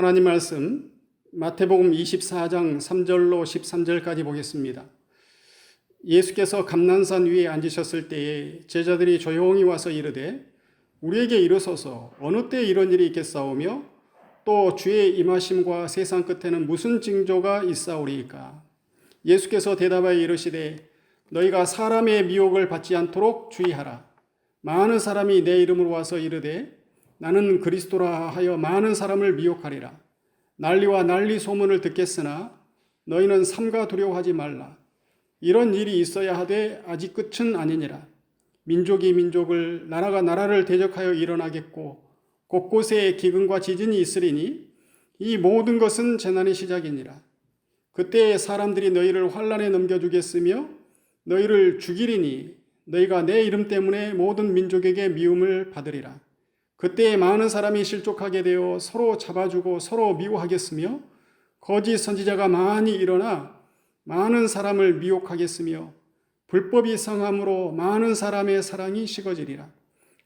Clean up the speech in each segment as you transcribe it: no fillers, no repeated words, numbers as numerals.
하나님 말씀 마태복음 24장 3절로 13절까지 보겠습니다. 예수께서 감난산 위에 앉으셨을 때에 제자들이 조용히 와서 이르되 우리에게 이르소서 어느 때 이런 일이 있겠사오며 또 주의 임하심과 세상 끝에는 무슨 징조가 있사오리이까. 예수께서 대답하여 이르시되 너희가 사람의 미혹을 받지 않도록 주의하라. 많은 사람이 내 이름으로 와서 이르되 나는 그리스도라 하여 많은 사람을 미혹하리라. 난리와 난리 소문을 듣겠으나 너희는 삼가 두려워하지 말라. 이런 일이 있어야 하되 아직 끝은 아니니라. 민족이 민족을 나라가 나라를 대적하여 일어나겠고 곳곳에 기근과 지진이 있으리니 이 모든 것은 재난의 시작이니라. 그때 사람들이 너희를 환난에 넘겨주겠으며 너희를 죽이리니 너희가 내 이름 때문에 모든 민족에게 미움을 받으리라. 그때 많은 사람이 실족하게 되어 서로 잡아주고 서로 미워하겠으며 거짓 선지자가 많이 일어나 많은 사람을 미혹하겠으며 불법이 성함으로 많은 사람의 사랑이 식어지리라.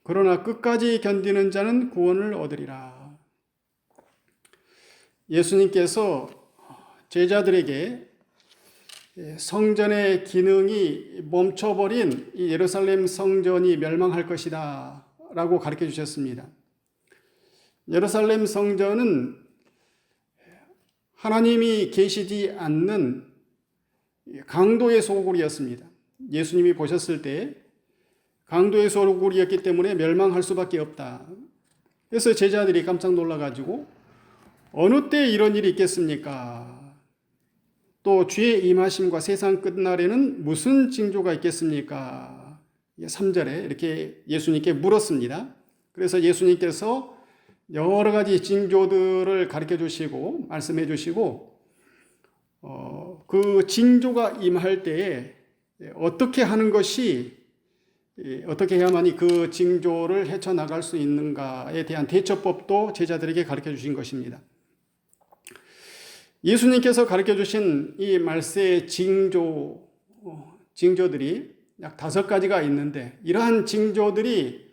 그러나 끝까지 견디는 자는 구원을 얻으리라. 예수님께서 제자들에게 성전의 기능이 멈춰버린 이 예루살렘 성전이 멸망할 것이다 라고 가르쳐 주셨습니다. 예루살렘 성전은 하나님이 계시지 않는 강도의 소굴이었습니다. 예수님이 보셨을 때 강도의 소굴이었기 때문에 멸망할 수밖에 없다. 그래서 제자들이 깜짝 놀라가지고 어느 때 이런 일이 있겠습니까? 또 주의 임하심과 세상 끝날에는 무슨 징조가 있겠습니까? 3절에 이렇게 예수님께 물었습니다. 그래서 예수님께서 여러 가지 징조들을 가르쳐 주시고 말씀해 주시고 그 징조가 임할 때에 어떻게 하는 것이 어떻게 해야만이 그 징조를 헤쳐나갈 수 있는가에 대한 대처법도 제자들에게 가르쳐 주신 것입니다. 예수님께서 가르쳐 주신 이 말세의 징조들이 약 5가지가 있는데 이러한 징조들이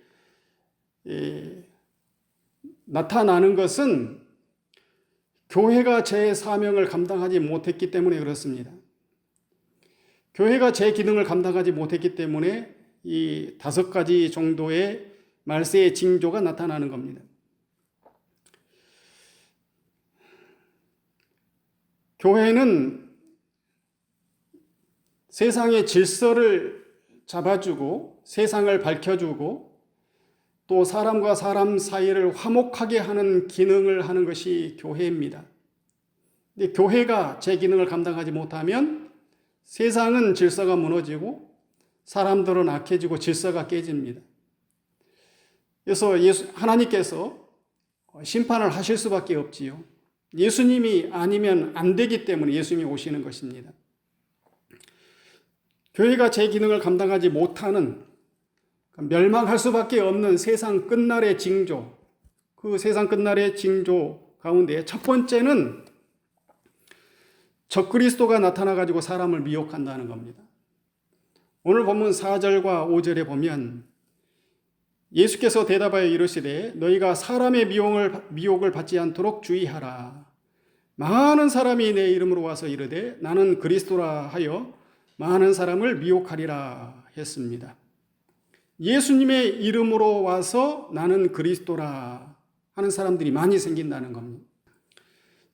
나타나는 것은 교회가 제 사명을 감당하지 못했기 때문에 그렇습니다. 교회가 제 기능을 감당하지 못했기 때문에 이 5가지 정도의 말세의 징조가 나타나는 겁니다. 교회는 세상의 질서를 잡아주고 세상을 밝혀주고 또 사람과 사람 사이를 화목하게 하는 기능을 하는 것이 교회입니다. 근데 교회가 제 기능을 감당하지 못하면 세상은 질서가 무너지고 사람들은 악해지고 질서가 깨집니다. 그래서 하나님께서 심판을 하실 수밖에 없지요. 예수님이 아니면 안 되기 때문에 예수님이 오시는 것입니다. 교회가 제 기능을 감당하지 못하는 멸망할 수밖에 없는 세상 끝날의 징조, 그 세상 끝날의 징조 가운데 첫 번째는 적그리스도가 나타나가지고 사람을 미혹한다는 겁니다. 오늘 본문 4절과 5절에 보면 예수께서 대답하여 이르시되 너희가 사람의 미혹을 받지 않도록 주의하라. 많은 사람이 내 이름으로 와서 이르되 나는 그리스도라 하여 많은 사람을 미혹하리라 했습니다. 예수님의 이름으로 와서 나는 그리스도라 하는 사람들이 많이 생긴다는 겁니다.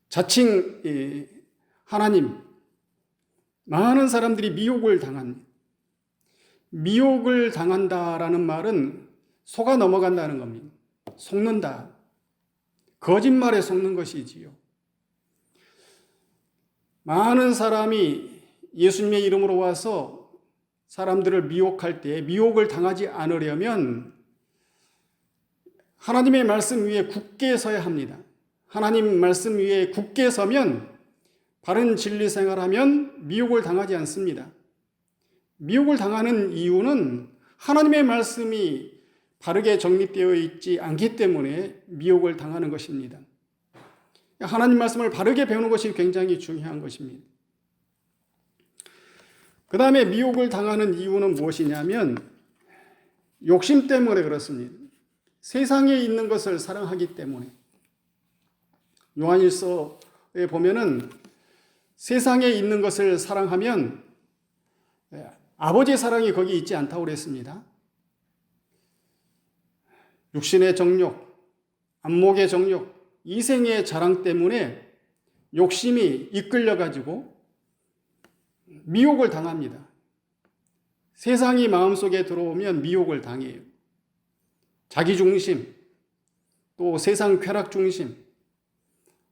자칭 하나님, 많은 사람들이 미혹을 당한다라는 말은 속아 넘어간다는 겁니다. 속는다. 거짓말에 속는 것이지요. 많은 사람이 예수님의 이름으로 와서 사람들을 미혹할 때 미혹을 당하지 않으려면 하나님의 말씀 위에 굳게 서야 합니다. 하나님 말씀 위에 굳게 서면 바른 진리 생활하면 미혹을 당하지 않습니다. 미혹을 당하는 이유는 하나님의 말씀이 바르게 정립되어 있지 않기 때문에 미혹을 당하는 것입니다. 하나님 말씀을 바르게 배우는 것이 굉장히 중요한 것입니다. 그 다음에 미혹을 당하는 이유는 무엇이냐면 욕심 때문에 그렇습니다. 세상에 있는 것을 사랑하기 때문에 요한일서에 보면은 세상에 있는 것을 사랑하면 아버지의 사랑이 거기 있지 않다고 그랬습니다. 육신의 정욕, 안목의 정욕, 이생의 자랑 때문에 욕심이 이끌려가지고 미혹을 당합니다. 세상이 마음속에 들어오면 미혹을 당해요. 자기중심, 또 세상 쾌락중심,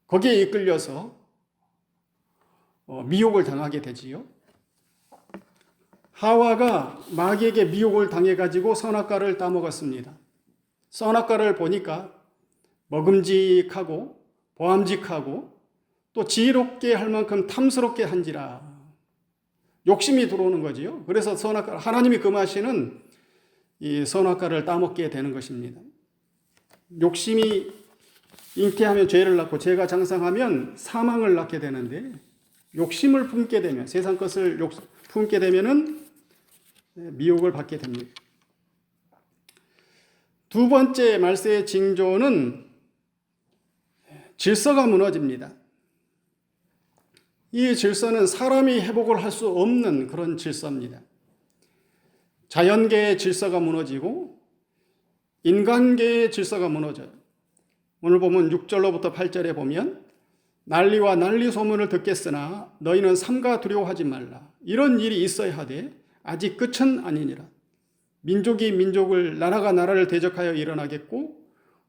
거기에 이끌려서 미혹을 당하게 되지요. 하와가 마귀에게 미혹을 당해가지고 선악과를 따먹었습니다. 선악과를 보니까 먹음직하고 보암직하고 또 지혜롭게 할 만큼 탐스럽게 한지라 욕심이 들어오는 거지요. 그래서 선악과, 하나님이 금하시는 이 선악과를 따먹게 되는 것입니다. 욕심이 잉태하면 죄를 낳고 죄가 장성하면 사망을 낳게 되는데 욕심을 품게 되면 세상 것을 품게 되면은 미혹을 받게 됩니다. 두 번째 말세의 징조는 질서가 무너집니다. 이 질서는 사람이 회복을 할 수 없는 그런 질서입니다. 자연계의 질서가 무너지고 인간계의 질서가 무너져요. 오늘 보면 6절로부터 8절에 보면 난리와 난리 소문을 듣겠으나 너희는 삼가 두려워하지 말라. 이런 일이 있어야 하되 아직 끝은 아니니라. 민족이 민족을 나라가 나라를 대적하여 일어나겠고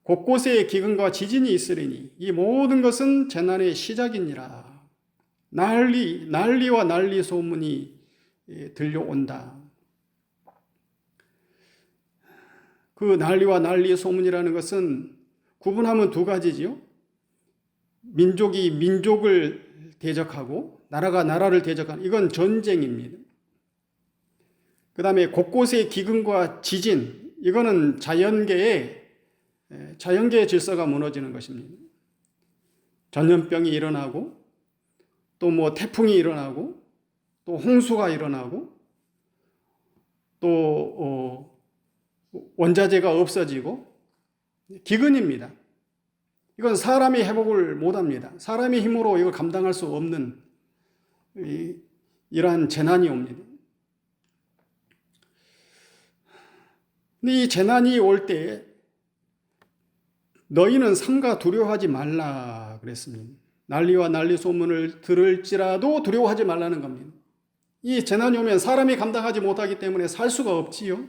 곳곳에 기근과 지진이 있으리니 이 모든 것은 재난의 시작이니라. 난리와 난리 소문이 들려온다. 그 난리와 난리 소문이라는 것은 구분하면 두 가지지요. 민족이 민족을 대적하고 나라가 나라를 대적하는 이건 전쟁입니다. 그 다음에 곳곳의 기근과 지진 이거는 자연계의 질서가 무너지는 것입니다. 전염병이 일어나고 또 뭐 태풍이 일어나고 또 홍수가 일어나고 또 원자재가 없어지고 기근입니다. 이건 사람이 회복을 못합니다. 사람의 힘으로 이걸 감당할 수 없는 이러한 재난이 옵니다. 근데 이 재난이 올 때 너희는 삼가 두려워하지 말라 그랬습니다. 난리와 난리 소문을 들을지라도 두려워하지 말라는 겁니다. 이 재난이 오면 사람이 감당하지 못하기 때문에 살 수가 없지요.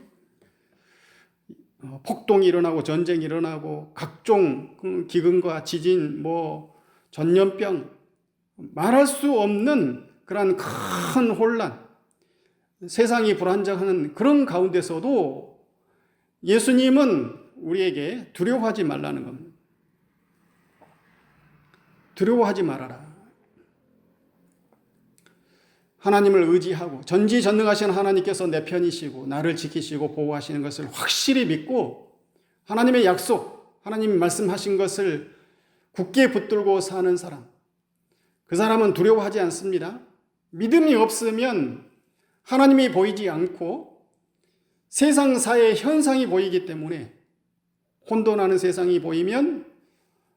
폭동이 일어나고 전쟁이 일어나고 각종 기근과 지진, 전염병, 말할 수 없는 그런 큰 혼란, 세상이 불안정한 그런 가운데서도 예수님은 우리에게 두려워하지 말라는 겁니다. 두려워하지 말아라. 하나님을 의지하고 전지전능하신 하나님께서 내 편이시고 나를 지키시고 보호하시는 것을 확실히 믿고 하나님의 약속, 하나님이 말씀하신 것을 굳게 붙들고 사는 사람, 그 사람은 두려워하지 않습니다. 믿음이 없으면 하나님이 보이지 않고 세상 사회의 현상이 보이기 때문에 혼돈하는 세상이 보이면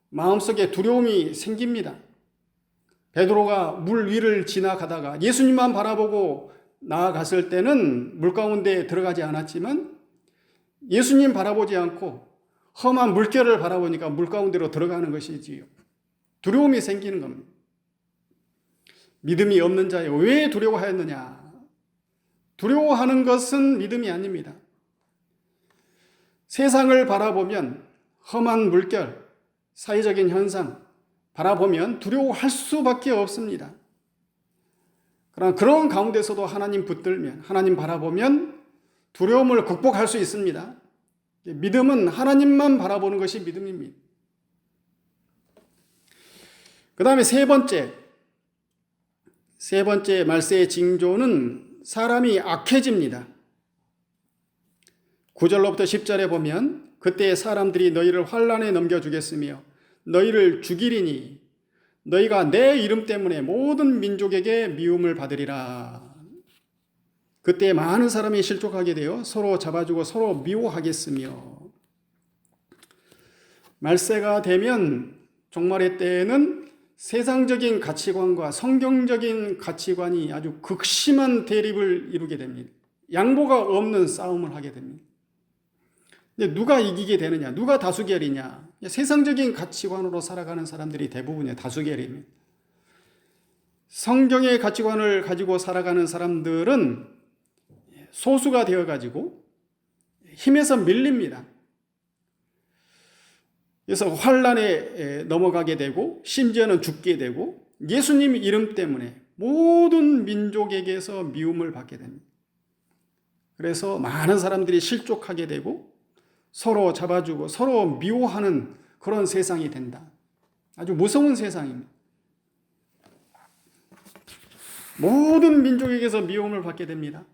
마음속에 두려움이 생깁니다. 베드로가 물 위를 지나가다가 예수님만 바라보고 나아갔을 때는 물 가운데 들어가지 않았지만 예수님 바라보지 않고 험한 물결을 바라보니까 물 가운데로 들어가는 것이지요. 두려움이 생기는 겁니다. 믿음이 없는 자에 왜 두려워하였느냐? 두려워하는 것은 믿음이 아닙니다. 세상을 바라보면 험한 물결, 사회적인 현상 바라보면 두려워할 수밖에 없습니다. 그러나 그런 가운데서도 하나님 붙들면, 하나님 바라보면 두려움을 극복할 수 있습니다. 믿음은 하나님만 바라보는 것이 믿음입니다. 그 다음에 세 번째 말세의 징조는 사람이 악해집니다. 9절로부터 10절에 보면 그때 사람들이 너희를 환난에 넘겨주겠으며 너희를 죽이리니 너희가 내 이름 때문에 모든 민족에게 미움을 받으리라. 그때 많은 사람이 실족하게 되어 서로 잡아주고 서로 미워하겠으며 말세가 되면 종말의 때에는 세상적인 가치관과 성경적인 가치관이 아주 극심한 대립을 이루게 됩니다. 양보가 없는 싸움을 하게 됩니다. 근데 누가 이기게 되느냐? 누가 다수결이냐? 세상적인 가치관으로 살아가는 사람들이 대부분의 다수결입니다. 성경의 가치관을 가지고 살아가는 사람들은 소수가 되어가지고 힘에서 밀립니다. 그래서 환난에 넘어가게 되고 심지어는 죽게 되고 예수님 이름 때문에 모든 민족에게서 미움을 받게 됩니다. 그래서 많은 사람들이 실족하게 되고 서로 잡아주고 서로 미워하는 그런 세상이 된다. 아주 무서운 세상입니다. 모든 민족에게서 미움을 받게 됩니다.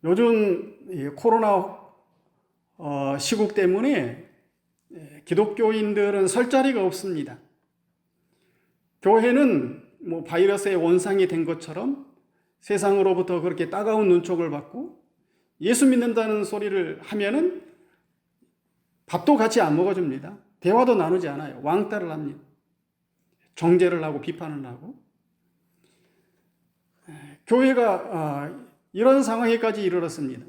요즘 코로나 시국 때문에 기독교인들은 설 자리가 없습니다. 교회는 뭐 바이러스의 원상이 된 것처럼 세상으로부터 그렇게 따가운 눈촉을 받고 예수 믿는다는 소리를 하면은 밥도 같이 안 먹어줍니다. 대화도 나누지 않아요. 왕따를 합니다. 정죄를 하고 비판을 하고. 교회가 이런 상황에까지 이르렀습니다.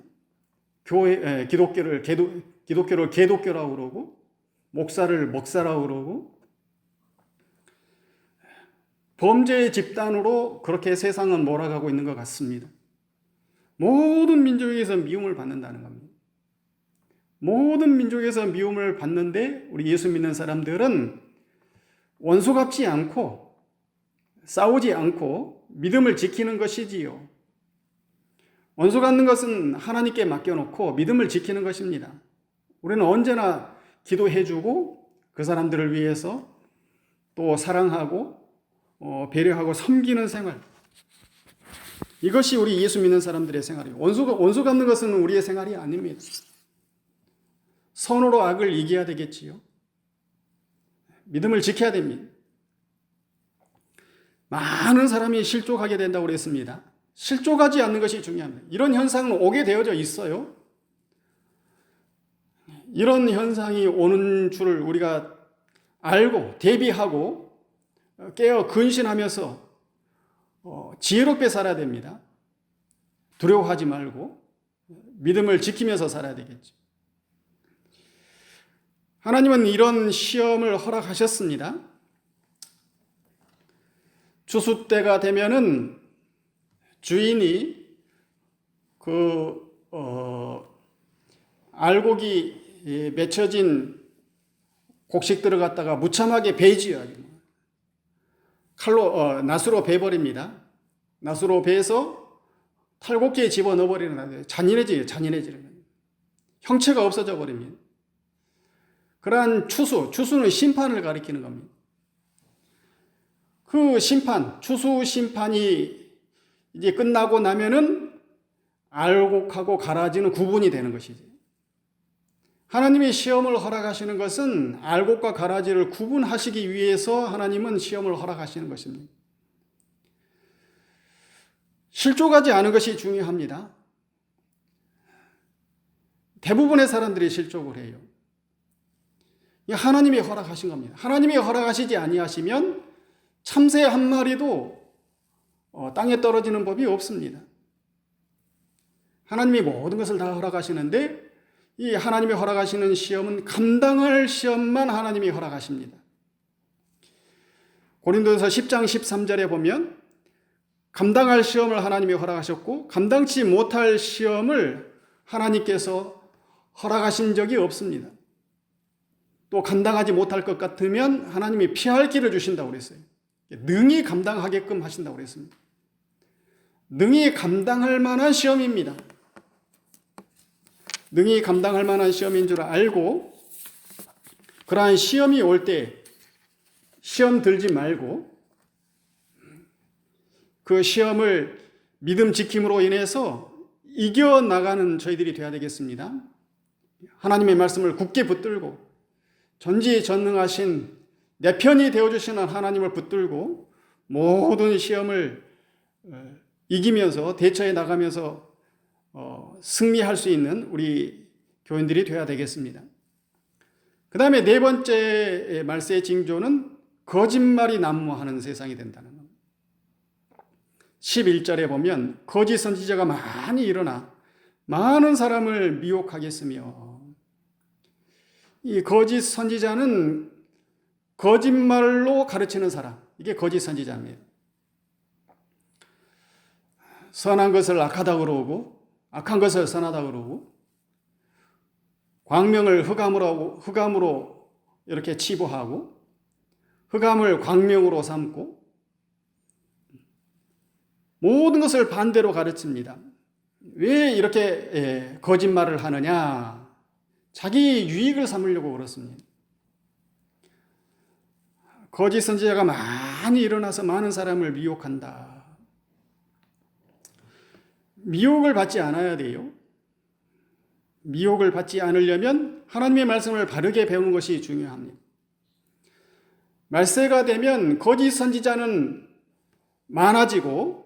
기독교를 개독교라고 그러고 목사를 먹사라고 그러고 범죄의 집단으로 그렇게 세상은 몰아가고 있는 것 같습니다. 모든 민족에서 미움을 받는다는 겁니다. 모든 민족에서 미움을 받는데 우리 예수 믿는 사람들은 원수 갚지 않고 싸우지 않고 믿음을 지키는 것이지요. 원수 갚는 것은 하나님께 맡겨놓고 믿음을 지키는 것입니다. 우리는 언제나 기도해주고 그 사람들을 위해서 또 사랑하고 배려하고 섬기는 생활. 이것이 우리 예수 믿는 사람들의 생활이에요. 원수 갚는 것은 우리의 생활이 아닙니다. 선으로 악을 이겨야 되겠지요. 믿음을 지켜야 됩니다. 많은 사람이 실족하게 된다고 그랬습니다. 실족하지 않는 것이 중요합니다. 이런 현상은 오게 되어져 있어요. 이런 현상이 오는 줄을 우리가 알고 대비하고 깨어 근신하면서 지혜롭게 살아야 됩니다. 두려워하지 말고 믿음을 지키면서 살아야 되겠죠. 하나님은 이런 시험을 허락하셨습니다. 추수 때가 되면은 주인이 알곡이 맺혀진 곡식들을 갖다가 무참하게 베지요. 칼로 낫으로 베버립니다. 낫으로 베서 탈곡기에 집어넣어 버리는 잔인해지는 형체가 없어져 버립니다. 그러한 추수는 심판을 가리키는 겁니다. 그 추수 심판이 이제 끝나고 나면은 알곡하고 가라지는 구분이 되는 것이지. 하나님이 시험을 허락하시는 것은 알곡과 가라지를 구분하시기 위해서 하나님은 시험을 허락하시는 것입니다. 실족하지 않은 것이 중요합니다. 대부분의 사람들이 실족을 해요. 하나님이 허락하신 겁니다. 하나님이 허락하시지 아니하시면 참새 한 마리도 땅에 떨어지는 법이 없습니다. 하나님이 모든 것을 다 허락하시는데 이 하나님이 허락하시는 시험은 감당할 시험만 하나님이 허락하십니다. 고린도서 10장 13절에 보면 감당할 시험을 하나님이 허락하셨고 감당치 못할 시험을 하나님께서 허락하신 적이 없습니다. 또 감당하지 못할 것 같으면 하나님이 피할 길을 주신다고 그랬어요. 능히 감당하게끔 하신다고 그랬습니다. 능히 감당할 만한 시험입니다. 능히 감당할 만한 시험인 줄 알고 그러한 시험이 올 때 시험 들지 말고 그 시험을 믿음 지킴으로 인해서 이겨나가는 저희들이 되어야 되겠습니다. 하나님의 말씀을 굳게 붙들고 전지전능하신 내 편이 되어주시는 하나님을 붙들고 모든 시험을 이기면서 대처해 나가면서 승리할 수 있는 우리 교인들이 되어야 되겠습니다. 그 다음에 네 번째 말세의 징조는 거짓말이 난무하는 세상이 된다는 겁니다. 11절에 보면 거짓 선지자가 많이 일어나 많은 사람을 미혹하겠으며, 이 거짓 선지자는 거짓말로 가르치는 사람, 이게 거짓 선지자입니다. 선한 것을 악하다 그러고 악한 것을 선하다 그러고 광명을 흑암으로 이렇게 치부하고 흑암을 광명으로 삼고 모든 것을 반대로 가르칩니다. 왜 이렇게 거짓말을 하느냐? 자기 유익을 삼으려고 그렇습니다. 거짓 선지자가 많이 일어나서 많은 사람을 미혹한다. 미혹을 받지 않아야 돼요. 미혹을 받지 않으려면 하나님의 말씀을 바르게 배우는 것이 중요합니다. 말세가 되면 거짓 선지자는 많아지고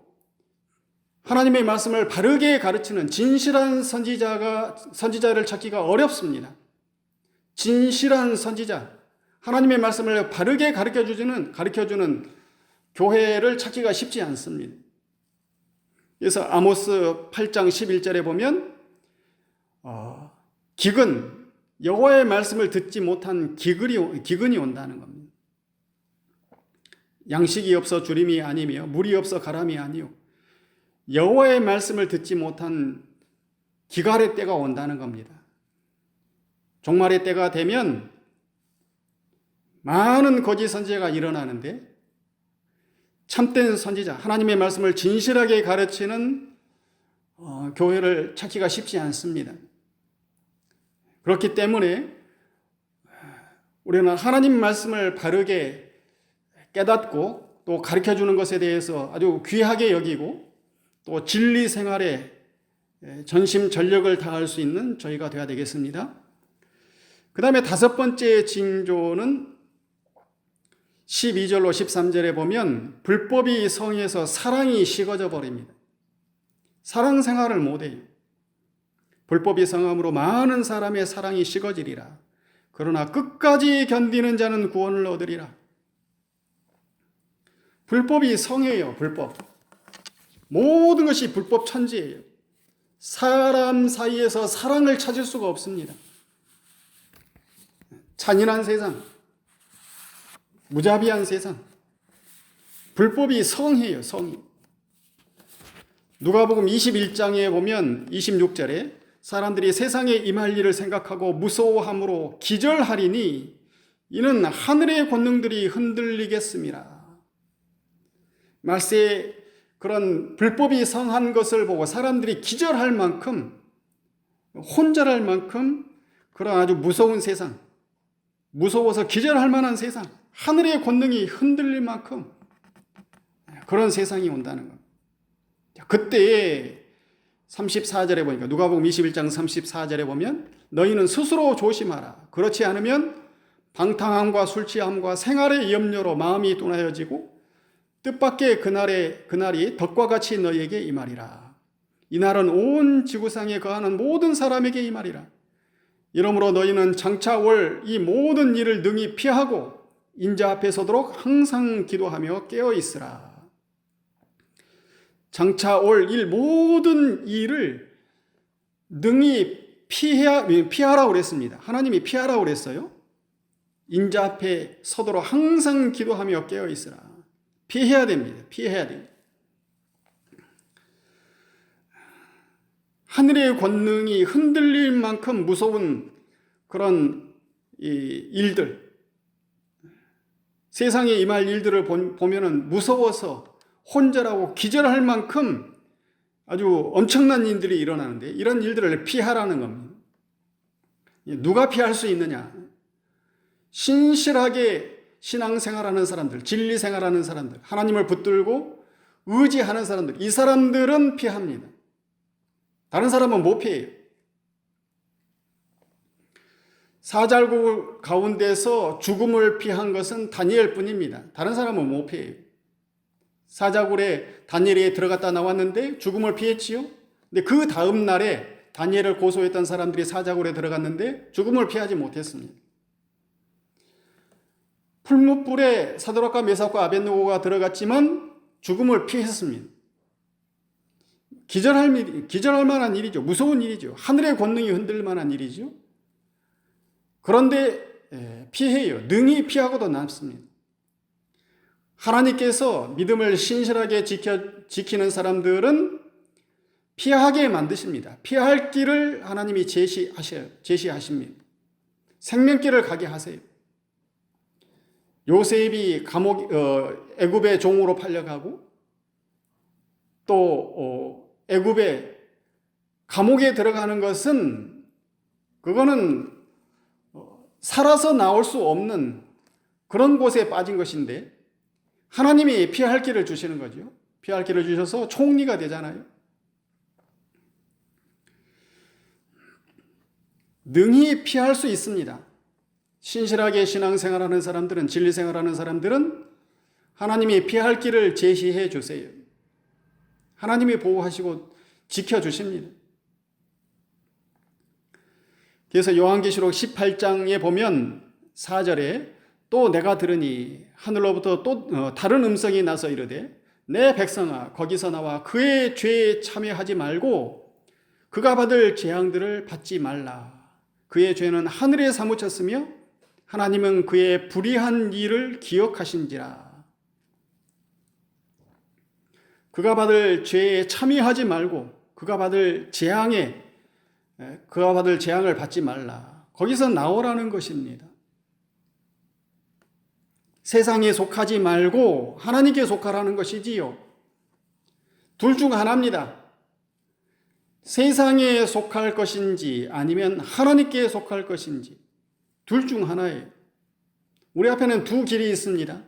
하나님의 말씀을 바르게 가르치는 진실한 선지자를 찾기가 어렵습니다. 진실한 선지자, 하나님의 말씀을 바르게 가르쳐주는 교회를 찾기가 쉽지 않습니다. 그래서 아모스 8장 11절에 보면 기근, 여호와의 말씀을 듣지 못한 기근이 온다는 겁니다. 양식이 없어 주림이 아니며 물이 없어 가람이 아니요, 여호와의 말씀을 듣지 못한 기갈의 때가 온다는 겁니다. 종말의 때가 되면 많은 거짓 선지자가 일어나는데 참된 선지자, 하나님의 말씀을 진실하게 가르치는 교회를 찾기가 쉽지 않습니다. 그렇기 때문에 우리는 하나님 말씀을 바르게 깨닫고 또 가르쳐주는 것에 대해서 아주 귀하게 여기고 또 진리 생활에 전심전력을 다할 수 있는 저희가 되어야 되겠습니다. 그 다음에 다섯 번째 징조는 12절로 13절에 보면 불법이 성에서 사랑이 식어져 버립니다. 사랑 생활을 못해요. 불법이 성함으로 많은 사람의 사랑이 식어지리라. 그러나 끝까지 견디는 자는 구원을 얻으리라. 불법이 성이에요. 불법. 모든 것이 불법 천지예요. 사람 사이에서 사랑을 찾을 수가 없습니다. 잔인한 세상, 무자비한 세상, 불법이 성이에요. 성이. 누가복음 21장에 보면 26절에 사람들이 세상에 임할 일을 생각하고 무서워함으로 기절하리니 이는 하늘의 권능들이 흔들리겠습니다. 말세에 그런 불법이 성한 것을 보고 사람들이 기절할 만큼, 혼절할 만큼 그런 아주 무서운 세상, 무서워서 기절할 만한 세상, 하늘의 권능이 흔들릴 만큼 그런 세상이 온다는 겁니다. 그때 34절에 보니까 누가복음 21장 34절에 보면 너희는 스스로 조심하라. 그렇지 않으면 방탕함과 술 취함과 생활의 염려로 마음이 둔하여지고 뜻밖의 그날이 덕과 같이 너희에게 임하리라. 이날은 온 지구상에 거하는 모든 사람에게 임하리라. 이러므로 너희는 장차 올 이 모든 일을 능히 피하고 인자 앞에 서도록 항상 기도하며 깨어 있으라. 장차 올 일 모든 일을 능히 피하라고 그랬습니다. 하나님이 피하라고 그랬어요. 인자 앞에 서도록 항상 기도하며 깨어 있으라. 피해야 됩니다. 피해야 됩니다. 하늘의 권능이 흔들릴 만큼 무서운 그런 일들, 세상에 임할 일들을 보면은 무서워서 혼절하고 기절할 만큼 아주 엄청난 일들이 일어나는데 이런 일들을 피하라는 겁니다. 누가 피할 수 있느냐? 신실하게 신앙생활하는 사람들, 진리생활하는 사람들, 하나님을 붙들고 의지하는 사람들, 이 사람들은 피합니다. 다른 사람은 못 피해요. 사잘구 가운데서 죽음을 피한 것은 다니엘 뿐입니다. 다른 사람은 못 피해요. 사자굴에 다니엘이 들어갔다 나왔는데 죽음을 피했지요. 근데 그 다음 날에 다니엘을 고소했던 사람들이 사자굴에 들어갔는데 죽음을 피하지 못했습니다. 풀무불에 사드락과 메삭과 아벳느고가 들어갔지만 죽음을 피했습니다. 기절할 만한 일이죠. 무서운 일이죠. 하늘의 권능이 흔들 만한 일이죠. 그런데 피해요. 능히 피하고도 남습니다. 하나님께서 믿음을 신실하게 지키는 사람들은 피하게 만드십니다. 피할 길을 하나님이 제시하십니다. 생명길을 가게 하세요. 요셉이 애굽의 종으로 팔려가고 또 애굽의 감옥에 들어가는 것은 그거는 살아서 나올 수 없는 그런 곳에 빠진 것인데 하나님이 피할 길을 주시는 거죠. 피할 길을 주셔서 총리가 되잖아요. 능히 피할 수 있습니다. 신실하게 신앙생활하는 사람들은, 진리생활하는 사람들은 하나님이 피할 길을 제시해 주세요. 하나님이 보호하시고 지켜주십니다. 그래서 요한계시록 18장에 보면 4절에 또 내가 들으니 하늘로부터 또 다른 음성이 나서 이르되 내 백성아 거기서 나와 그의 죄에 참여하지 말고 그가 받을 재앙들을 받지 말라. 그의 죄는 하늘에 사무쳤으며 하나님은 그의 불의한 일을 기억하신지라. 그가 받을 죄에 참여하지 말고 그가 받을 재앙을 받지 말라. 거기서 나오라는 것입니다. 세상에 속하지 말고 하나님께 속하라는 것이지요. 둘 중 하나입니다. 세상에 속할 것인지 아니면 하나님께 속할 것인지 둘 중 하나예요. 우리 앞에는 두 길이 있습니다.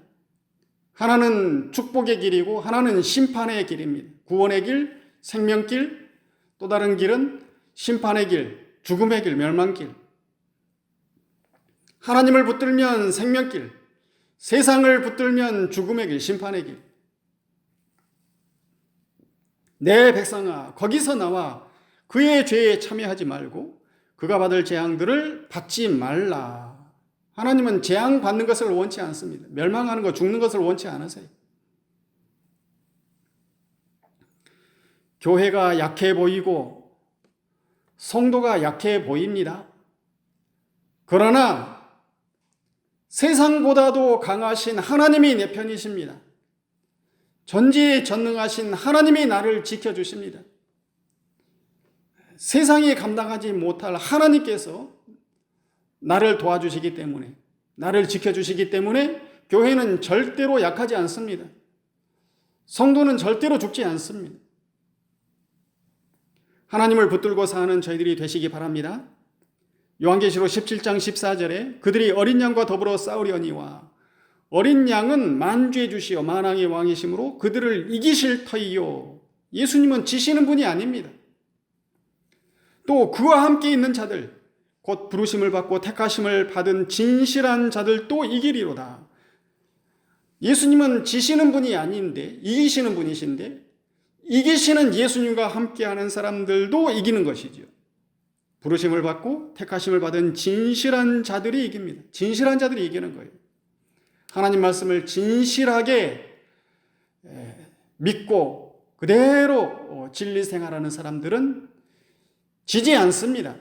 하나는 축복의 길이고 하나는 심판의 길입니다. 구원의 길, 생명길, 또 다른 길은 심판의 길, 죽음의 길, 멸망길. 하나님을 붙들면 생명길, 세상을 붙들면 죽음의 길, 심판의 길. 내 백성아 거기서 나와 그의 죄에 참여하지 말고 그가 받을 재앙들을 받지 말라. 하나님은 재앙 받는 것을 원치 않습니다. 멸망하는 것, 죽는 것을 원치 않으세요. 교회가 약해 보이고 성도가 약해 보입니다. 그러나 세상보다도 강하신 하나님이 내 편이십니다. 전지전능하신 하나님이 나를 지켜주십니다. 세상이 감당하지 못할 하나님께서 나를 도와주시기 때문에, 나를 지켜주시기 때문에 교회는 절대로 약하지 않습니다. 성도는 절대로 죽지 않습니다. 하나님을 붙들고 사는 저희들이 되시기 바랍니다. 요한계시록 17장 14절에 그들이 어린 양과 더불어 싸우려니와 어린 양은 만주의 주시요 만왕의 왕이심으로 그들을 이기실 터이요. 예수님은 지시는 분이 아닙니다. 또 그와 함께 있는 자들, 곧 부르심을 받고 택하심을 받은 진실한 자들도 이기리로다. 예수님은 지시는 분이 아닌데 이기시는 분이신데 이기시는 예수님과 함께하는 사람들도 이기는 것이죠. 부르심을 받고 택하심을 받은 진실한 자들이 이깁니다. 진실한 자들이 이기는 거예요. 하나님 말씀을 진실하게 믿고 그대로 진리 생활하는 사람들은 지지 않습니다.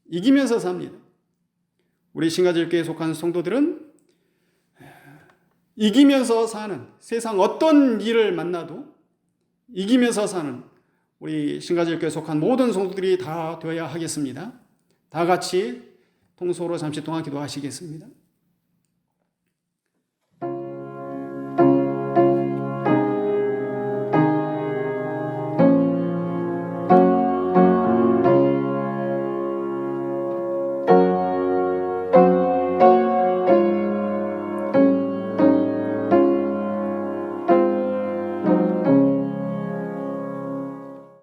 이기면서 삽니다. 우리 신가절교에 속한 성도들은 이기면서 사는, 세상 어떤 일을 만나도 이기면서 사는 우리 신가절교에 속한 모든 성도들이 다 되어야 하겠습니다. 다 같이 통소로 잠시 동안 기도하시겠습니다.